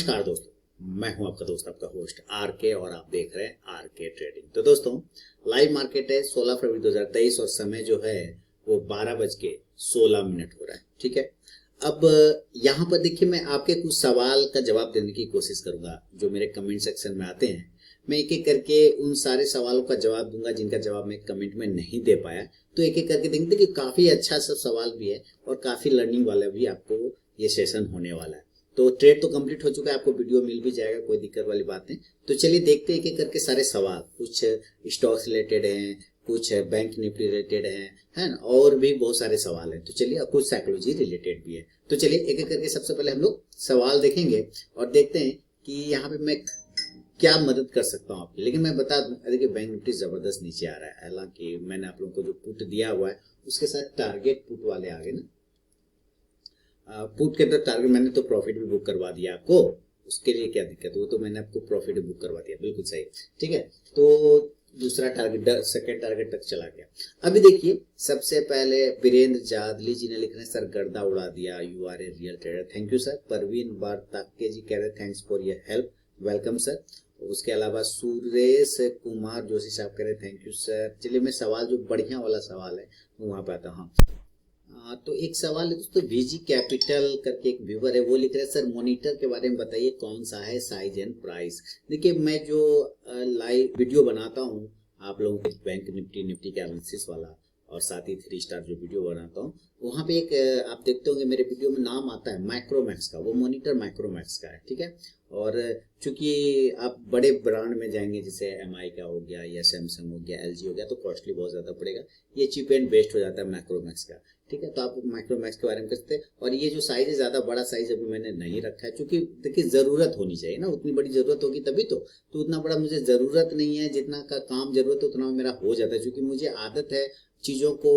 नमस्कार दोस्तों, मैं हूं आपका दोस्त, आपका होस्ट आर के, और आप देख रहे हैं आर के ट्रेडिंग। तो दोस्तों, लाइव मार्केट है 16 फरवरी 2023 और समय जो है वो 12:16 हो रहा है। ठीक है, अब यहाँ पर देखिए, मैं आपके कुछ सवाल का जवाब देने की कोशिश करूंगा जो मेरे कमेंट सेक्शन में आते हैं। मैं एक एक करके उन सारे सवालों का जवाब दूंगा जिनका जवाब मैं कमेंट में नहीं दे पाया। तो एक एक करके देखेंगे कि काफी अच्छा सब सवाल भी है और काफी लर्निंग वाला भी आपको ये सेशन होने वाला है। तो ट्रेड तो कंप्लीट हो चुका है, आपको वीडियो मिल भी जाएगा, कोई दिक्कत वाली बात नहीं। तो चलिए देखते हैं एक एक करके सारे सवाल। कुछ स्टॉक्स रिलेटेड हैं, कुछ बैंक निफ्टी रिलेटेड है ना, और भी बहुत सारे सवाल हैं। तो चलिए, कुछ साइकोलॉजी रिलेटेड भी है। तो चलिए एक एक करके सबसे पहले हम लोग सवाल देखेंगे और देखते हैं कि यहाँ पे मैं क्या मदद कर सकता हूँ आपकी। लेकिन मैं बता दूं, देखिए बैंक निफ्टी जबरदस्त नीचे आ रहा है। हालांकि मैंने आप लोगों को जो पुट दिया हुआ है उसके साथ टारगेट पुट वाले आ गए ना। पुट के अंदर टारगेट, मैंने तो प्रॉफिट भी बुक करवा दिया आपको, उसके लिए क्या दिक्कत है, वो तो मैंने आपको प्रॉफिट भी बुक करवा दिया, बिल्कुल सही। ठीक है, तो दूसरा टारगेट, सेकंड टारगेट तक चला गया। अभी देखिए, सबसे पहले वीरेंद्र जादली जी ने लिख रहे हैं, सर गर्दा उड़ा दिया, you are a real trader. Thank you sir. Parveen Baratake ji कह रहे हैं, thanks for your help, welcome sir. उसके अलावा सुरेश कुमार जोशी साहब कह रहे हैं, थैंक यू सर। चलिए, मैं सवाल जो बढ़िया वाला सवाल है वहां पे आता हूँ। तो एक सवाल है दोस्तों, वीजी कैपिटल करके एक व्यूवर है, वो लिख रहे हैं, सर मॉनिटर के बारे में बताइए, कौन सा है, साइज एंड प्राइस। देखिए, मैं जो लाइव वीडियो बनाता हूँ आप लोगों के बैंक निफ्टी के एनालिसिस वाला, और साथ ही 3 स्टार जो वीडियो बनाता हूँ, वहाँ पे एक आप देखते होंगे मेरे वीडियो में नाम आता है माइक्रोमैक्स का, वो मॉनिटर माइक्रोमैक्स का है। ठीक है, और चूंकि आप बड़े ब्रांड में जाएंगे, जैसे एमआई का हो गया या सैमसंग हो गया, एलजी हो गया, तो कॉस्टली बहुत ज्यादा पड़ेगा। ये चीप एंड बेस्ट हो जाता है माइक्रोमैक्स का। ठीक है, तो आप माइक्रोमैक्स के बारे में कहते हैं। और ये जो साइज है, ज्यादा बड़ा साइज अभी मैंने नहीं रखा है, क्योंकि देखिए जरूरत होनी चाहिए ना, उतनी बड़ी जरूरत होगी तभी तो उतना बड़ा मुझे जरूरत नहीं है। जितना का काम जरूरत है उतना मेरा हो जाता है, क्योंकि मुझे आदत है चीजों को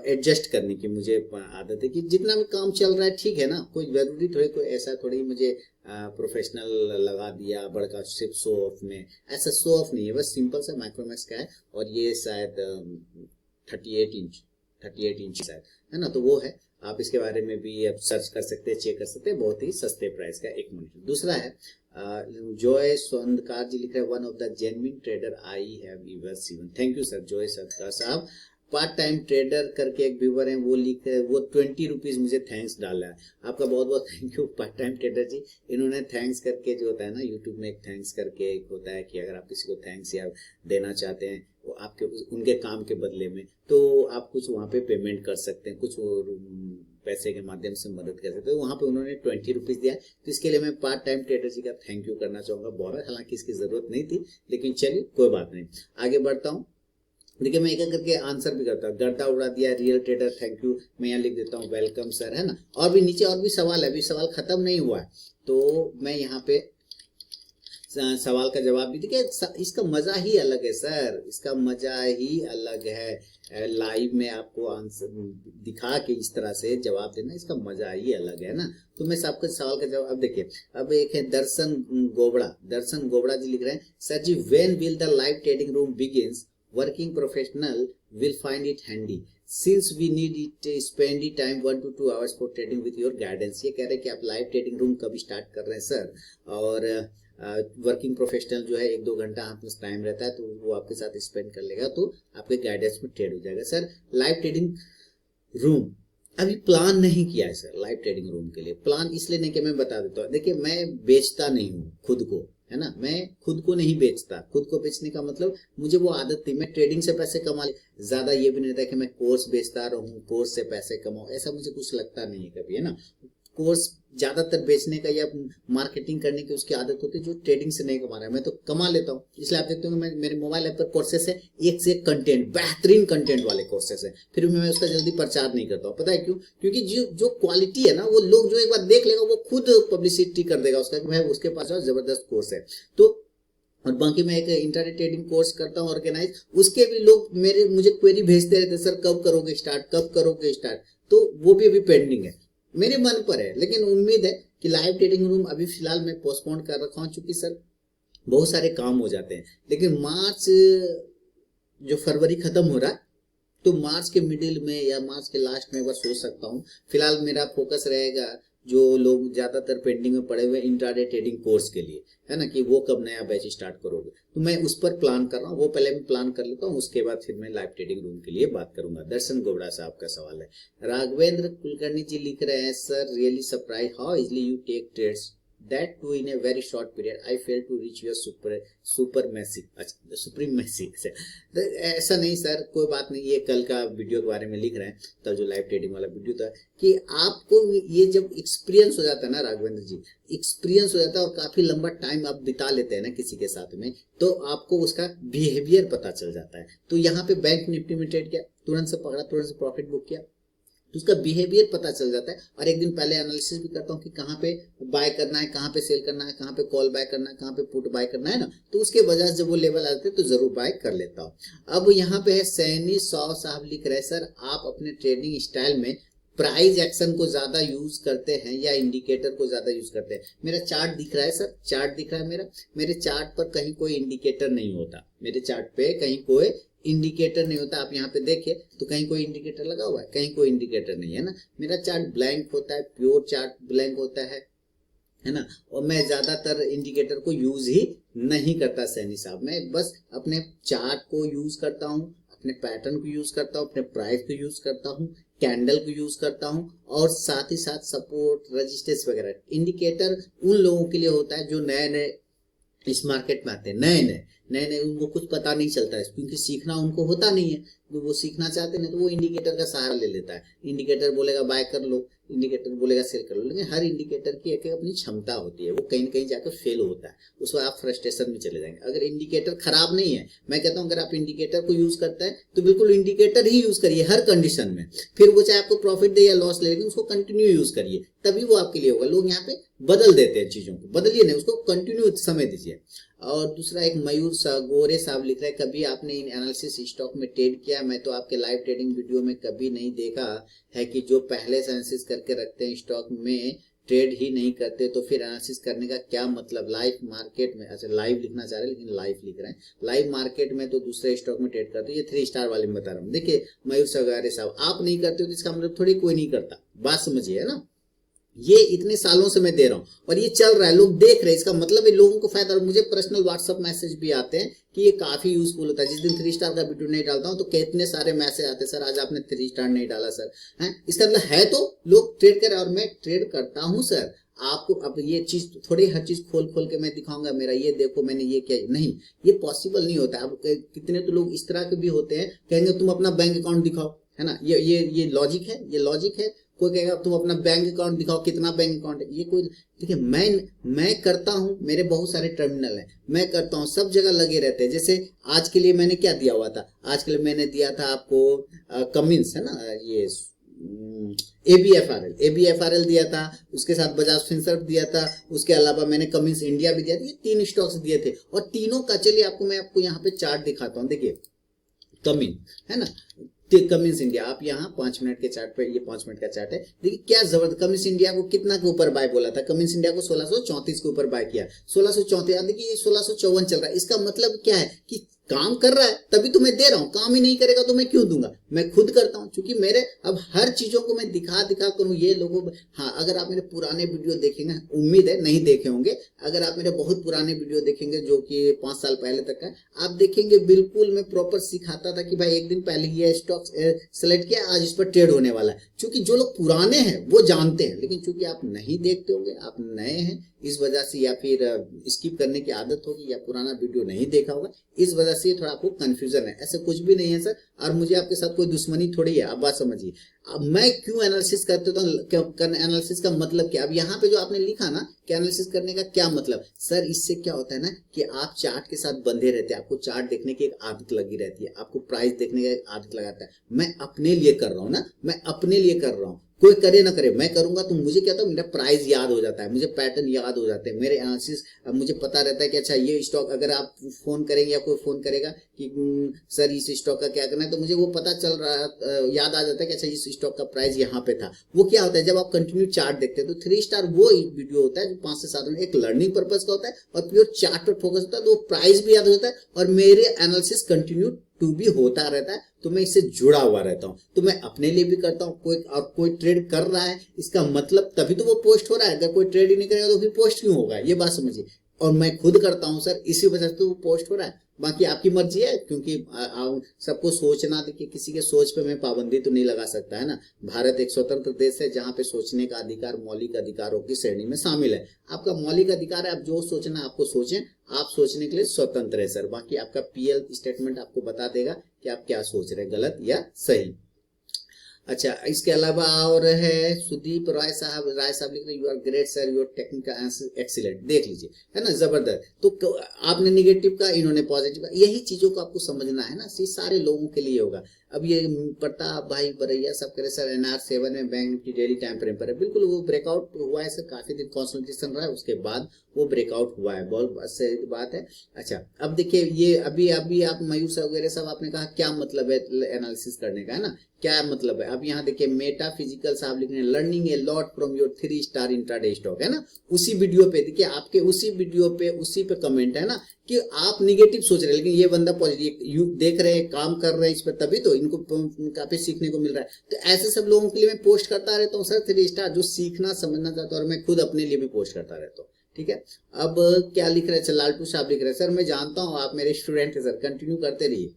एडजस्ट करने की। मुझे आदत है कि जितना भी काम चल रहा है ठीक है ना, कोई जरूरी थोड़ी, कोई ऐसा थोड़ी मुझे प्रोफेशनल लगा दिया बड़का सिर्फ शो ऑफ में। ऐसा शो ऑफ नहीं है, बस सिंपल सा माइक्रोमैक्स का है। और ये शायद 38 इंच शायद है ना, तो वो है। आप इसके बारे में भी अब सर्च कर सकते हैं, चेक कर सकते हैं, बहुत ही सस्ते प्राइस का एक मॉनिटर। दूसरा है जॉय स्वंदकार जी लिख रहे हैं, one of the genuine trader I have ever seen. Thank you sir Joy Swandkar साहब। पार्ट टाइम ट्रेडर करके एक व्यूवर है, वो लिख रहे, वो 20 रुपीज मुझे थैंक्स डाला है। आपका बहुत बहुत thank you part time trader ji. इन्होंने थैंक्स करके, जो होता है ना यूट्यूब में एक थैंक्स करके एक होता है कि अगर आप किसी को थैंक्स या देना चाहते हैं वो आपके उनके काम के बदले में, तो आप कुछ वहाँ पे पेमेंट कर सकते हैं, कुछ पैसे के माध्यम से मदद कर सकते हैं। वहाँ पे उन्होंने 20 रुपीज दिया, तो इसके लिए मैं पार्ट टाइम ट्रेडर जी का थैंक यू करना चाहूंगा बहुत। हालांकि इसकी जरूरत नहीं थी, लेकिन चलिए कोई बात नहीं, आगे बढ़ता हूँ। देखिए, मैं एक एक करके आंसर भी करता हूँ। गर्दा उड़ा दिया, रियल ट्रेडर, थैंक यू। मैं यहाँ लिख देता हूँ, वेलकम सर, है ना। और भी नीचे और भी सवाल है, अभी सवाल खत्म नहीं हुआ है, तो मैं यहाँ पे सवाल का जवाब भी। देखिए, इसका मजा ही अलग है सर, इसका मजा ही अलग है। लाइव में आपको आंसर दिखा के इस तरह से जवाब देना, इसका मजा ही अलग है ना। तो मैं सबके सवाल का जवाब, अब देखिए, अब एक है दर्शन गोबड़ा जी लिख रहे हैं, sir ji when will the live trading room begins, working professional will find it handy, since we need it spend it time 1 to 2 hours for trading with your guidance. ये कह रहे हैं कि आप लाइव ट्रेडिंग रूम कब start कर रहे हैं सर, और वर्किंग प्रोफेशनल जो है 1-2 घंटा हाथ में टाइम रहता है, तो वो आपके साथ स्पेंड कर लेगा, तो आपके गाइडेंस में ट्रेड हो जाएगा। सर लाइव ट्रेडिंग रूम अभी प्लान नहीं किया है सर। लाइव ट्रेडिंग रूम के लिए प्लान इसलिए नहीं कि, मैं बता देता हूँ, देखिए मैं बेचता नहीं हूँ खुद को, है ना, मैं खुद को नहीं बेचता। खुद को बेचने का मतलब, मुझे वो आदत थी, मैं ट्रेडिंग से पैसे कमा ले, ज्यादा ये भी नहीं था कि मैं कोर्स बेचता रहूं, कोर्स से पैसे कमाऊं, ऐसा मुझे कुछ लगता नहीं है कभी, है ना। कोर्स ज्यादातर बेचने का या मार्केटिंग करने की उसकी आदत होती है, जो ट्रेडिंग से नहीं कमा रहा है। मैं तो कमा लेता हूँ, इसलिए आप देखते हो मेरे मोबाइल ऐप पर कोर्सेस है, एक से एक कंटेंट, बेहतरीन कंटेंट वाले कोर्सेस है, फिर भी मैं उसका जल्दी प्रचार नहीं करता हूँ। पता है क्यों? क्योंकि जो क्वालिटी है ना, वो लोग जो एक बार देख लेगा वो खुद पब्लिसिटी कर देगा उसका, कि भाई उसके पास जबरदस्त कोर्स है। तो और बाकी मैं एक इंटरनेट ट्रेडिंग कोर्स करता हूँ ऑर्गेनाइज, उसके भी लोग मुझे क्वेरी भेजते रहते, सर कब करोगे स्टार्ट, तो वो भी अभी पेंडिंग है, मेरे मन पर है। लेकिन उम्मीद है कि लाइव ट्रेडिंग रूम अभी फिलहाल मैं पोस्टपोन कर रखा हूँ, चूंकि सर बहुत सारे काम हो जाते हैं। लेकिन मार्च, जो फरवरी खत्म हो रहा है, तो मार्च के मिडिल में या मार्च के लास्ट में एक बार सोच सकता हूँ। फिलहाल मेरा फोकस रहेगा जो लोग ज्यादातर पेंडिंग में पड़े हुए इंट्राडे ट्रेडिंग कोर्स के लिए, है ना, कि वो कब नया बैच स्टार्ट करोगे, तो मैं उस पर प्लान कर रहा हूँ, वो पहले मैं प्लान कर लेता हूँ, उसके बाद फिर मैं लाइव ट्रेडिंग रूम के लिए बात करूंगा। दर्शन गोबड़ा साहब का सवाल है। राघवेंद्र कुलकर्णी जी लिख रहे हैं, sir really surprise how easily you take trades that too in a very short period. I failed to reach your supremacy. अच्छा, supremacy से तो ऐसा नहीं सर, कोई बात नहीं, ये कल का वीडियो के बारे में लिख रहे हैं, तब जो लाइव ट्रेडिंग वाला वीडियो था, कि आपको ये जब एक्सपीरियंस हो जाता है ना राघवेंद्र जी, एक्सपीरियंस हो जाता है और काफी लंबा टाइम आप बिता लेते हैं ना किसी के साथ में, तो आपको उसका बिहेवियर पता चल जाता है। तो यहाँ पे बैंक निफ्टी में ट्रेड किया, तुरंत से पकड़ा, तुरंत से प्रॉफिट बुक किया, तो उसका बिहेवियर पता चल जाता है। और एक दिन पहले एनालिसिस भी करता हूँ कि कहाँ पे बाय करना है, कहाँ पे सेल करना है, कहाँ पे कॉल बाय करना है, कहाँ पे पुट बाय करना है ना, तो उसके वजह से जब वो लेवल आते हैं तो जरूर बाय कर लेता हूँ। अब यहाँ पे है सैनी सौ साहब लिख रहे हैं, सर आप अपने ट्रेडिंग स्टाइल में प्राइस एक्शन को ज्यादा यूज करते हैं या इंडिकेटर को ज्यादा यूज करते हैं? मेरा चार्ट दिख रहा है सर, चार्ट दिख रहा है मेरा, मेरे चार्ट पर कहीं कोई इंडिकेटर नहीं होता, मेरे चार्ट पे कहीं कोई इंडिकेटर नहीं होता। आप यहाँ पे देखिए तो कहीं कोई इंडिकेटर लगा हुआ है, कहीं कोई इंडिकेटर नहीं है ना, मेरा चार्ट ब्लैंक होता है, प्योर चार्ट ब्लैंक होता है ना। और मैं ज्यादातर इंडिकेटर को यूज ही नहीं करता सैनी साहब, मैं बस अपने चार्ट को यूज करता हूँ, अपने पैटर्न को यूज करता हूँ, अपने प्राइस को यूज करता हूँ, कैंडल को यूज करता हूँ, और साथ ही साथ सपोर्ट रेजिस्टेंस वगैरह। इंडिकेटर उन लोगों के लिए होता है जो नए नए इस मार्केट में आते हैं, नए नए उनको कुछ पता नहीं चलता है, क्योंकि सीखना उनको होता नहीं है, तो वो सीखना चाहते हैं तो वो इंडिकेटर का सहारा ले लेता है। इंडिकेटर बोलेगा बाय कर लो, इंडिकेटर बोलेगा सेल कर लो, लेकिन हर इंडिकेटर की एक अपनी क्षमता होती है, वो कहीं न कहीं जाकर फेल होता है, उसको आप फ्रस्ट्रेशन में चले जाएंगे। अगर इंडिकेटर खराब नहीं है, मैं कहता हूं अगर आप इंडिकेटर को यूज करते हैं तो बिल्कुल इंडिकेटर ही यूज करिए हर कंडीशन में, फिर वो चाहे आपको प्रॉफिट दे या लॉस ले, लेकिन उसको कंटिन्यू यूज करिए, तभी वो आपके लिए होगा। लोग यहाँ पे बदल देते हैं चीजों को, बदलिए नहीं, उसको कंटिन्यू समय दीजिए। और दूसरा एक मयूर गोरे साहब लिख रहे हैं, कभी आपने इन एनालिसिस स्टॉक में ट्रेड किया? मैं तो आपके लाइव ट्रेडिंग वीडियो में कभी नहीं देखा है कि जो पहले से एनालिसिस करके रखते हैं स्टॉक में ट्रेड ही नहीं करते, तो फिर एनालिसिस करने का क्या मतलब? लाइव मार्केट में, अच्छा लाइव लिखना चाह रहे हैं लेकिन लाइव लिख रहे हैं, लाइव मार्केट में तो दूसरे स्टॉक में ट्रेड करते हैं। ये 3 स्टार वाले में बता रहा हूँ। देखिए मयूर सगारे साहब, आप नहीं करते हो तो इसका मतलब थोड़ी कोई नहीं करता, बात समझिए, है ना। ये इतने सालों से मैं दे रहा हूं और ये चल रहा है, लोग देख रहे हैं, इसका मतलब है लोगों को फायदा। और मुझे पर्सनल व्हाट्सएप मैसेज भी आते हैं कि ये काफी यूजफुल होता है। जिस दिन 3 स्टार का वीडियो नहीं डालता हूं तो कितने सारे मैसेज आते हैं, सर आज आपने 3 स्टार नहीं डाला सर, है इसका मतलब है तो लोग ट्रेड करें, और मैं ट्रेड करता हूं सर। आपको अब ये चीज थोड़ी हर चीज खोल खोल के मैं दिखाऊंगा, मेरा ये देखो मैंने ये किया, नहीं, ये पॉसिबल नहीं होता है। अब कितने तो लोग इस तरह के भी होते हैं, कहेंगे तुम अपना बैंक अकाउंट दिखाओ, है ना, ये लॉजिक है, ये लॉजिक है। कोई कहेगा तुम अपना बैंक अकाउंट दिखाओ, कितना बैंक अकाउंट है, ये कोई, देखिए मैं करता हूं, मेरे बहुत सारे टर्मिनल हैं, मैं करता हूं, सब जगह लगे रहते हैं। जैसे आज के लिए मैंने क्या दिया हुआ था, आज के लिए मैंने दिया था आपको कमिंस, है ना, ये ABFRL दिया था, उसके साथ बजाज फिनसर्व दिया था, उसके अलावा मैंने कमिंस इंडिया भी दिया था। ये 3 स्टॉक्स दिए थे और तीनों का, चलिए मैं आपको यहाँ पे चार्ट दिखाता हूँ। देखिए कमिंस, है ना, कमिंस इंडिया, आप यहाँ 5 मिनट के चार्ट पे, ये 5 मिनट का चार्ट है, देखिए क्या जबरदस्त। कमिंस इंडिया को कितना के ऊपर बाय बोला था, कमिंस इंडिया को 1634 के ऊपर बाय किया, 1634, देखिए ये 1654 चल रहा है। इसका मतलब क्या है कि काम कर रहा है तभी तो मैं दे रहा हूं, काम ही नहीं करेगा तो मैं क्यों दूंगा, मैं खुद करता हूं, क्योंकि मेरे अब हर चीजों को मैं दिखा करूं ये लोगों। हाँ, अगर आप मेरे पुराने वीडियो देखेंगे, उम्मीद है नहीं देखे होंगे, अगर आप मेरे बहुत पुराने वीडियो देखेंगे जो कि 5 साल पहले तक का, आप देखेंगे बिल्कुल मैं प्रॉपर सिखाता था कि भाई एक दिन पहले ये स्टॉक सेलेक्ट किया, आज इस पर ट्रेड होने वाला है। क्योंकि जो लोग पुराने हैं वो जानते हैं, लेकिन चूंकि आप नहीं देखते होंगे, आप नए हैं इस वजह से, या फिर स्किप करने की आदत होगी, या पुराना वीडियो नहीं देखा होगा, इस वजह से थोड़ा आपको कंफ्यूजन है। ऐसे कुछ भी नहीं है सर, और मुझे आपके साथ कोई दुश्मनी थोड़ी है, आप बात समझिए। अब मैं क्यों एनालिसिस करते तो एनालिसिस का मतलब क्या? अब यहाँ पे जो आपने लिखा ना कि एनालिसिस करने का क्या मतलब, सर इससे क्या होता है ना कि आप चार्ट के साथ बंधे रहते हैं, आपको चार्ट देखने की एक आदत लगी रहती है, आपको प्राइस देखने की एक आदत लगाता है। मैं अपने लिए कर रहा हूँ ना, मैं अपने लिए कर रहा हूँ, कोई करे ना करे, मैं करूंगा तो मुझे क्या था, मेरा प्राइस याद हो जाता है, मुझे पैटर्न याद हो जाते हैं, मेरे एनालिसिस, अब मुझे पता रहता है कि अच्छा ये स्टॉक, अगर आप फोन करेंगे या कोई फोन करेगा कि सर इस स्टॉक का क्या करना है, तो मुझे वो पता चल रहा है, याद आ जाता है कि अच्छा इस स्टॉक का प्राइस यहाँ पे था। वो क्या होता है, जब आप कंटिन्यू चार्ट देखते हैं तो 3 स्टार वो वीडियो होता है जो 5 से 7 मिनट एक लर्निंग पर्पज का होता है और प्योर चार्ट पर फोकस होता है, तो वो प्राइस भी याद हो जाता है और मेरे एनालिसिस कंटिन्यू टू बी होता रहता है, तो मैं इससे जुड़ा हुआ रहता हूँ, तो मैं अपने लिए भी करता हूँ। कोई ट्रेड कर रहा है, इसका मतलब तभी तो वो पोस्ट हो रहा है। अगर कोई ट्रेड ही नहीं करेगा तो फिर पोस्ट क्यों होगा, ये बात समझिए। और मैं खुद करता हूँ सर, इसी वजह से तो वो पोस्ट हो रहा है। बाकी आपकी मर्जी है, क्योंकि सबको सोचना, देखिए किसी के सोच पे मैं पाबंदी तो नहीं लगा सकता है ना। भारत एक स्वतंत्र देश है जहाँ पे सोचने का अधिकार मौलिक अधिकारों की श्रेणी में शामिल है। आपका मौलिक अधिकार है, आप जो सोचना है आपको सोचें, आप सोचने के लिए स्वतंत्र है सर। बाकी आपका पीएल स्टेटमेंट आपको बता देगा कि आप क्या सोच रहे हैं, गलत या सही। अच्छा, इसके अलावा और है सुदीप राय साहब लिख रहे, you are great sir, your technical excellent. देख लीजिए, है ना, जबरदस्त। तो आपने निगेटिव का, इन्होंने पॉजिटिव का, यही चीजों को आपको समझना है ना, सारे लोगों के लिए होगा। अब ये प्रताप भाई बरैया सब करे सर, NR7 में bank Nifty daily time frame पर है, बिल्कुल वो ब्रेकआउट हुआ है सर, काफी दिन कंसोलिडेशन रहा है, उसके बाद वो ब्रेकआउट हुआ है, बहुत सही बात है। अच्छा, अब देखिए ये अभी आप मयूर साहब वगैरह सब आपने कहा क्या मतलब है एनालिसिस करने का, है ना, क्या मतलब है। अब यहाँ देखिए मेटाफिजिकल साहब लिख रहे हैं, learning a lot from your 3 star intraday stock, है ना। उसी वीडियो पे देखिए, आपके उसी वीडियो पे उसी पे कमेंट है ना कि आप निगेटिव सोच रहे हैं, लेकिन ये बंदा पॉजिटिव देख रहे हैं, काम कर रहे हैं इस पर, तभी तो इनको काफी सीखने को मिल रहा है। तो ऐसे सब लोगों के लिए मैं पोस्ट करता रहता हूँ सर 3 स्टार, जो सीखना समझना चाहता हूँ, और मैं खुद अपने लिए भी पोस्ट करता रहता हूँ। ठीक है, अब क्या लिख रहे हैं, लालटू साहब लिख रहे हैं, सर मैं जानता हूँ आप मेरे स्टूडेंट है सर, कंटिन्यू करते रहिए।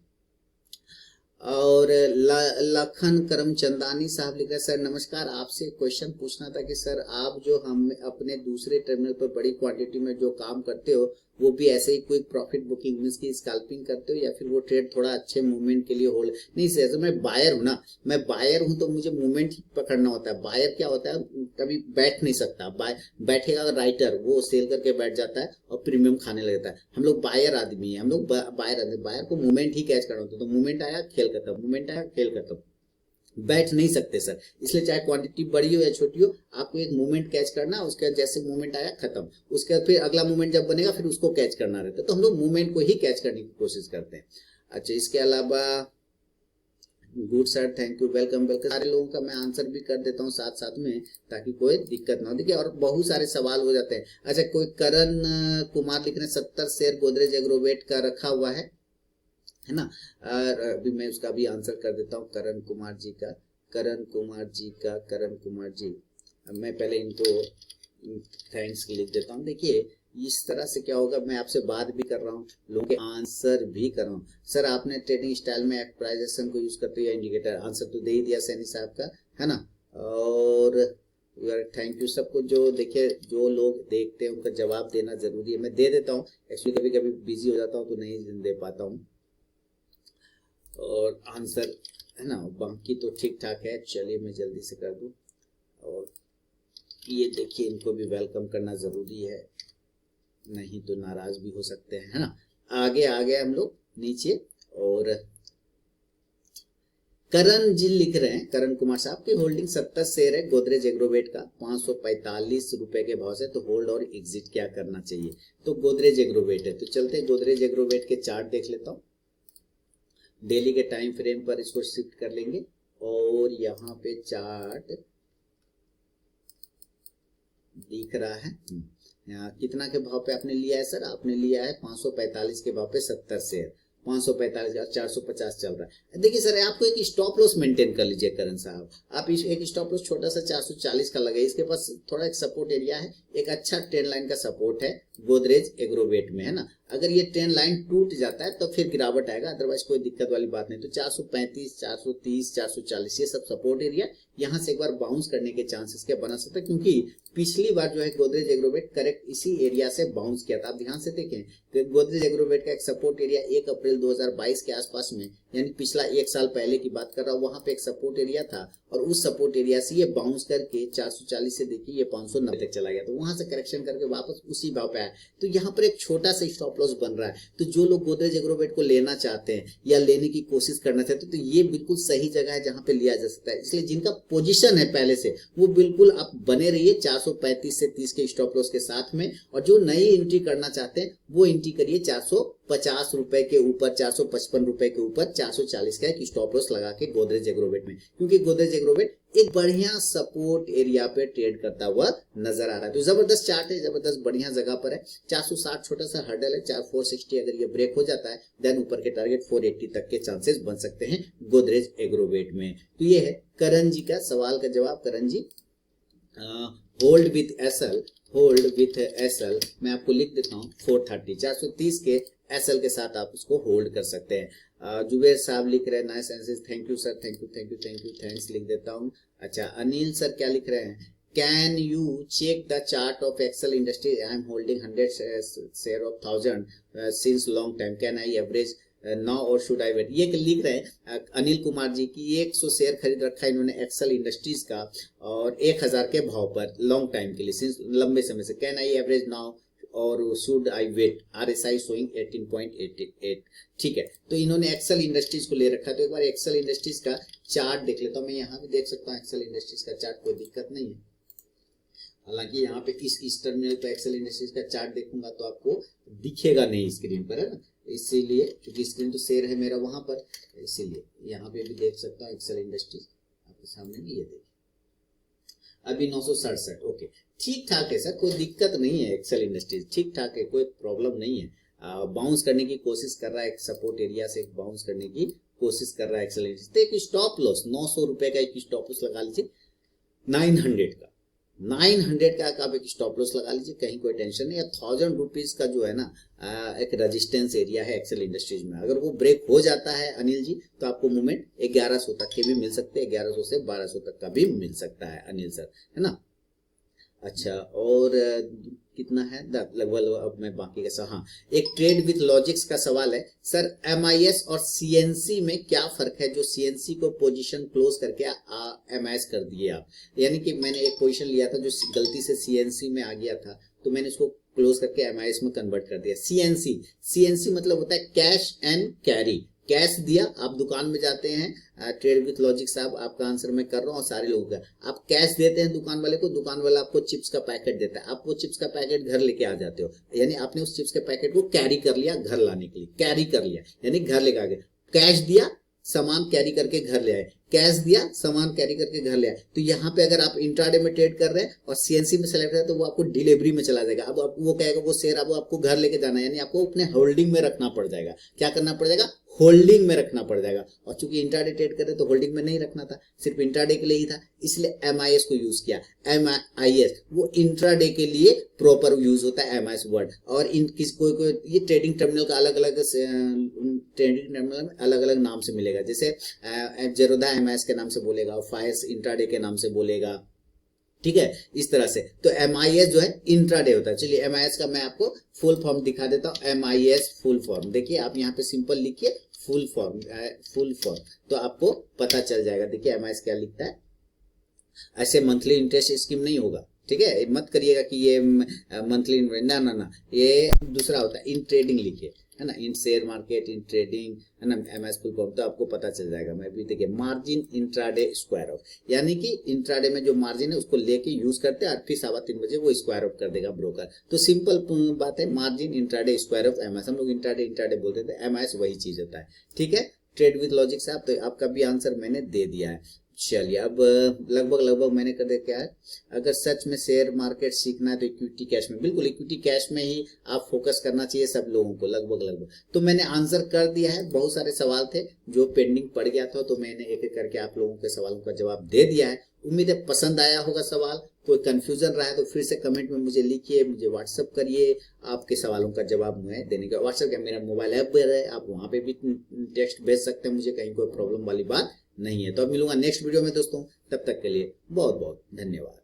और लखन करमचंदानी साहब लिख रहे हैं, सर नमस्कार, आपसे क्वेश्चन पूछना था कि सर आप जो हम अपने दूसरे टर्मिनल पर बड़ी क्वांटिटी में जो काम करते हो, वो भी ऐसे ही कोई प्रॉफिट बुकिंग मींस की स्कैल्पिंग करते हो, या फिर वो ट्रेड थोड़ा अच्छे मूवमेंट के लिए होल्ड नहीं सर। तो मैं बायर हूँ ना, मैं बायर हूँ तो मुझे मूवमेंट ही पकड़ना होता है। बायर क्या होता है, कभी बैठ नहीं सकता, बैठेगा राइटर वो सेल करके बैठ जाता है और प्रीमियम खाने लगता है। हम लोग बायर आदमी है, हम लोग बायर आदमी, बायर को मूवमेंट ही कैच करना होता है। तो मूवमेंट आया खेल खत्म, मूवमेंट आया खेल खत्म, बैठ नहीं सकते सर। इसलिए चाहे क्वांटिटी बड़ी हो या छोटी हो, आपको एक मूवमेंट कैच करना, उसके जैसे मूवमेंट आया खत्म, उसके बाद फिर अगला मूवमेंट जब बनेगा फिर उसको कैच करना रहता है। तो हम लोग मूवमेंट को ही कैच करने की कोशिश करते हैं। अच्छा, इसके अलावा good sir, thank you, welcome welcome. सारे लोगों का मैं आंसर भी कर देता हूँ साथ साथ में, ताकि कोई दिक्कत ना हो। देखिए और बहुत सारे सवाल हो जाते हैं। अच्छा, कोई करण कुमार लिख रहे हैं, 70 शेयर गोदरेज एग्रोवेट का रखा हुआ है ना। अभी मैं उसका भी आंसर कर देता हूँ, करण कुमार जी। मैं पहले इनको थैंक्स लिख देता हूँ। देखिए इस तरह से क्या होगा, मैं आपसे बात भी कर रहा हूँ, लोगों के आंसर भी कर रहा हूँ। सर आपने ट्रेडिंग स्टाइल में एक्सप्राइजेशन को यूज करते हुए इंडिकेटर, आंसर तो दे ही दिया सैनी साहब का, है ना। और थैंक यू सबको। जो देखिए जो लोग देखते हैं उनका जवाब देना जरूरी है, मैं दे देता हूँ। एक्चुअली कभी कभी बिजी हो जाता हूँ तो नहीं दे पाता हूँ, और आंसर है ना, बाकी तो ठीक ठाक है। चलिए मैं जल्दी से कर दूं। और ये देखिए इनको भी वेलकम करना जरूरी है, नहीं तो नाराज भी हो सकते हैं, है ना। आगे हम लोग नीचे। और करण जी लिख रहे हैं, करण कुमार साहब की होल्डिंग 70 शेयर है गोदरेज एग्रोवेट का, 545 रुपए के भाव से, तो होल्ड और एग्जिट क्या करना चाहिए। तो गोदरेज एग्रोवेट है, तो चलते गोदरेज एग्रोवेट के चार्ट देख लेता हूँ। डेली के टाइम फ्रेम पर इसको शिफ्ट कर लेंगे, और यहाँ पे चार्ट दिख रहा है। यहाँ कितना के भाव पे आपने लिया है सर, आपने लिया है 545 के भाव पे 70 शेयर, 545 और 450 चल रहा है। देखिए सर आपको एक स्टॉप लॉस मेंटेन कर लीजिए करण साहब, आप एक स्टॉप लॉस छोटा सा 440 का लगाइए। इसके पास थोड़ा एक सपोर्ट एरिया है, एक अच्छा ट्रेंड लाइन का सपोर्ट है गोदरेज एग्रोवेट में, है ना। अगर ये ट्रेंड लाइन टूट जाता है तो फिर गिरावट आएगा, अदरवाइज कोई दिक्कत वाली बात नहीं। तो 435, 430, 440 ये सब सपोर्ट एरिया, यहाँ से एक बार बाउंस करने के चांसेस क्या बना सकता है, क्योंकि पिछली बार जो है गोदरेज एग्रोवेट करेक्ट इसी एरिया से बाउंस किया था। आप ध्यान से देखें, गोदरेज एग्रोवेट का एक सपोर्ट एरिया 1 अप्रैल 2022 के आसपास में, यानी पिछला 1 साल पहले की बात कर रहा हूँ, वहां पे एक सपोर्ट एरिया था, और उस सपोर्ट एरिया से ये बाउंस करके 440 से देखिए ये 590 तक चला गया, तो वहां से करेक्शन करके वापस उसी भाव पे आया। तो यहाँ पर एक छोटा सा स्टॉप लॉस बन रहा है। तो जो लोग गोदरेज एग्रोवेट को लेना चाहते हैं या लेने की कोशिश करना चाहते हैं, तो ये बिल्कुल सही जगह है जहां पे लिया जा सकता है। इसलिए जिनका पोजीशन है पहले से, वो बिल्कुल आप बने रहिए 435 से 30 के स्टॉप लॉस के साथ में, और जो नई एंट्री करना चाहते हैं वो एंट्री करिए 450 ₹450 के ऊपर, ₹455 के ऊपर 440 का एक स्टॉप लॉस लगा के गोदरेज एग्रोवेट में, क्योंकि गोदरेज एग्रोवेट एक बढ़िया सपोर्ट एरिया पे ट्रेड करता हुआ नजर आ रहा है। तो जबरदस्त चार्ट है, जबरदस्त बढ़िया जगह पर है। 460 छोटा सा हर्डल है, 460 अगर ये ब्रेक हो जाता है देन ऊपर के टारगेट 480 तक के चांसेस बन सकते हैं गोदरेज एग्रोवेट में। तो ये है करण जी का सवाल का जवाब। Karan ji, hold with SL, hold with SL मैं आपको लिख देता हूँ 430, 430 के एसएल के साथ आप उसको होल्ड कर सकते हैं। जुबेर साहब लिख रहे हैं nice answer, thank you sir, thank you thank you thank you, thanks लिख देता हूँ। अच्छा, अनिल सर क्या लिख रहे हैं, can you check the chart of Excel Industries, I am holding 100 share of 1000 since long time, can I average now or should I wait. ये लिख रहे हैं अनिल कुमार जी की 100 शेयर खरीद रखा है इन्होंने एक्सेल इंडस्ट्रीज का और 1000 के भाव पर लॉन्ग टाइम के लिए, सिंस लंबे समय से। Can I average now or should I wait, RSI showing 18.88। ठीक है, तो इन्होंने एक्सेल इंडस्ट्रीज को ले रखा है। तो एक बार एक्सेल इंडस्ट्रीज का चार्ट देख लेता हूँ। मैं यहाँ भी देख सकता हूँ एक्सेल इंडस्ट्रीज का चार्ट, कोई दिक्कत नहीं है। हालांकि यहाँ पे इस टर्मिनल पे एक्सेल इंडस्ट्रीज का चार्ट देखूंगा तो आपको दिखेगा नहीं स्क्रीन पर, है ना, इसीलिए, क्योंकि स्क्रीन तो शेयर है मेरा वहां पर, इसीलिए यहाँ पे भी देख सकता हूँ एक्सेल इंडस्ट्रीज आपके सामने भी। ये देखिए अभी 967, ओके, ठीक ठाक है सर, कोई दिक्कत नहीं है। एक्सेल इंडस्ट्रीज ठीक ठाक है, कोई प्रॉब्लम नहीं है। बाउंस करने की कोशिश कर रहा है, एक सपोर्ट एरिया से बाउंस करने की कोशिश कर रहा है एक्सेल इंडस्ट्रीज। तो एक स्टॉप लॉस ₹900 का एक स्टॉप लॉस लगा लीजिए, 900 का, 900 का आप एक स्टॉप लॉस लगा लीजिए, कहीं कोई टेंशन नहीं है। ₹1000 का जो है ना एक रेजिस्टेंस एरिया है एक्सेल इंडस्ट्रीज में, अगर वो ब्रेक हो जाता है अनिल जी तो आपको मूवमेंट 1100 तक के भी मिल सकते हैं, 1100 से 1200 तक का भी मिल सकता है अनिल सर, है ना। अच्छा, और कितना है लगभग, अब मैं बाकी का हाँ, एक ट्रेड विथ लॉजिक्स का सवाल है सर, MIS और CNC में क्या फर्क है, जो CNC को पोजीशन क्लोज करके MIS कर दिए आप, यानी कि मैंने एक पोजीशन लिया था जो गलती से CNC में आ गया था तो मैंने इसको क्लोज करके MIS में कन्वर्ट कर दिया। CNC मतलब होता है कैश एंड कैरी, कैश दिया, आप दुकान में जाते हैं, ट्रेड विथ लॉजिक साहब आपका आंसर मैं कर रहा हूँ और सारे लोगों का, आप कैश देते हैं दुकान वाले को, दुकान वाला आपको चिप्स का पैकेट देता है, आप वो चिप्स का पैकेट घर लेके आ जाते हो, यानी आपने उस चिप्स के पैकेट को कैरी कर लिया, घर लाने के लिए कैरी कर लिया, यानी घर लेके आ गए। कैश दिया, सामान कैरी करके घर ले आए, कैश दिया, सामान कैरी करके घर ले आए। तो यहाँ पे अगर आप इंट्राडे में ट्रेड कर रहे हैं और CNC में सेलेक्ट है तो वो आपको डिलीवरी में चला जाएगा। अब वो कहेगा वो शेयर अब आपको घर लेके जाना है, यानी आपको अपने होल्डिंग में रखना पड़ जाएगा। क्या करना पड़ जाएगा, होल्डिंग में रखना पड़ जाएगा। और चूंकि इंट्राडे ट्रेड करे तो होल्डिंग में नहीं रखना था, सिर्फ इंट्राडे के लिए ही था, इसलिए MIS को यूज किया। MIS वो इंट्राडे के लिए प्रॉपर यूज होता है MIS वर्ड। और इन किस कोई ये ट्रेडिंग टर्मिनल का अलग अलग ट्रेडिंग टर्मिनल में अलग अलग नाम से मिलेगा, जैसे जेरोदा MIS के नाम से बोलेगा, फायर्स इंट्राडे के नाम से बोलेगा, ठीक है, इस तरह से। तो MIS जो है इंट्राडे होता है। चलिए MIS का मैं आपको फुल फॉर्म दिखा देता हूँ। MIS फुल फॉर्म देखिए, आप यहाँ पे सिंपल लिखिए फुल फॉर्म तो आपको पता चल जाएगा। देखिए MIS क्या लिखता है, ऐसे मंथली इंटरेस्ट स्कीम नहीं होगा, ठीक है, मत करिएगा कि ये मंथली ना, ये दूसरा होता है, इन ट्रेडिंग लिखिए, है ना, इन शेयर मार्केट, इन ट्रेडिंग, है ना, MIS फुल फॉर्म तो आपको पता चल जाएगा। मैं भी देखिए मार्जिन इंट्राडे स्क्वायर ऑफ, यानी कि इंट्राडे में जो मार्जिन है उसको लेके यूज करते हैं, फिर 3:15 बजे वो स्क्वायर ऑफ कर देगा ब्रोकर। तो सिंपल बात है, margin intraday square of MIS, हम लोग इंट्राडे बोलते थे, MIS वही चीज होता है, ठीक है। ट्रेड विथ लॉजिक से आप, तो आपका भी आंसर मैंने दे दिया है। चलिए, अब लगभग मैंने कर दिया क्या है, अगर सच में शेयर मार्केट सीखना है तो इक्विटी कैश में, बिल्कुल इक्विटी कैश में ही आप फोकस करना चाहिए सब लोगों को, लगभग। तो मैंने आंसर कर दिया है। बहुत सारे सवाल थे जो पेंडिंग पड़ गया था, तो मैंने एक एक करके आप लोगों के सवालों का जवाब दे दिया है। उम्मीद है पसंद आया होगा सवाल। कोई कंफ्यूजन रहा है तो फिर से कमेंट में मुझे लिखिए, मुझे व्हाट्सअप करिए, आपके सवालों का जवाब मैं देने का। व्हाट्सअप का मेरा मोबाइल ऐप पर है, आप वहां पे भी टेक्स्ट भेज सकते हैं मुझे, कहीं कोई प्रॉब्लम वाली बात नहीं है। तो अब मिलूंगा नेक्स्ट वीडियो में दोस्तों, तब तक के लिए बहुत बहुत धन्यवाद।